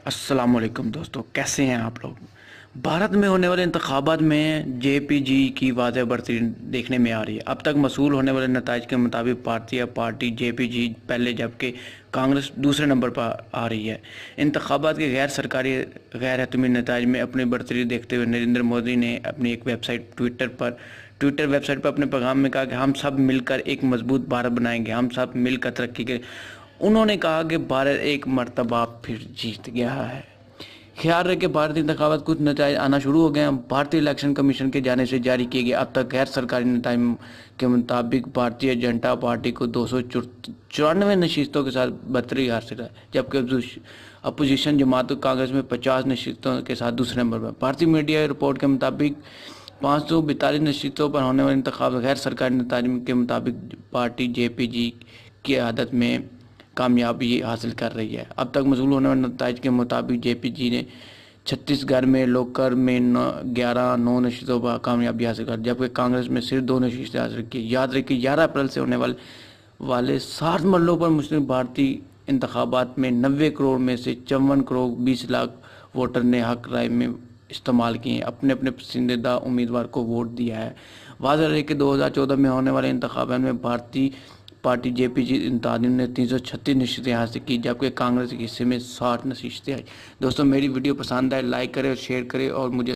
السلام علیکم دوستو، کیسے ہیں آپ لوگ؟ بھارت میں ہونے والے انتخابات میں جے پی جی کی واضح بڑھوتری دیکھنے میں آ رہی ہے۔ اب تک موصول ہونے والے نتائج کے مطابق بھارتیہ پارٹی جے پی جی پہلے جبکہ کانگریس دوسرے نمبر پر آ رہی ہے۔ انتخابات کے غیر سرکاری غیر حتمی نتائج میں اپنی بڑھوتری دیکھتے ہوئے نریندر مودی نے اپنی ایک website Twitter website پر اپنے پیغام میں کہا کہ ہم سب مل کر ایک مضبوط بھارت بنائیں گے، ہم سب مل کر ترقی کے۔ انہوں نے کہا کہ بھارت ایک مرتبہ پھر جیت گیا ہے۔ خیال رہے کہ بھارتی انتخابات کچھ نتائج آنا شروع ہو گئے ہیں۔ بھارتی الیکشن کمیشن کی جانب سے جاری کیے گئے اب تک غیر سرکاری نتائج کے مطابق بھارتیہ جنتا پارٹی کو 294 نشستوں کے ساتھ برتری حاصل ہے، جبکہ اپوزیشن جماعت کانگریس میں 50 نشستوں کے ساتھ دوسرے نمبر پر۔ بھارتی میڈیا رپورٹ کے مطابق 542 نشستوں پر ہونے والے انتخابات غیر سرکاری نتائج کے مطابق پارٹی جے پی جی کی عادت میں کامیابی حاصل کر رہی ہے۔ اب تک موصول ہونے والے نتائج کے مطابق جے پی جی نے چھتیس گڑھ میں لوکر میں 9 نشستوں پر کامیابی حاصل کر، جبکہ کانگریس میں صرف 2 نشستیں حاصل کی۔ یاد رکھیں 11 اپریل سے ہونے والے 60 مرحلوں پر مسلم بھارتی انتخابات میں 90 کروڑ میں سے 54 کروڑ 20 لاکھ ووٹر نے حق رائے میں استعمال کیے ہیں، اپنے پسندیدہ امیدوار کو ووٹ دیا ہے۔ واضح رہے کہ 2014 میں ہونے والے انتخابات میں بھارتی پارٹی جے پی جی انتہائی نے 336 نشستیں حاصل کی، جبکہ کانگریس کے حصے میں 60 نشستیں آئی۔ دوستوں، میری ویڈیو پسند آئے لائک کریں اور شیئر کریں اور مجھے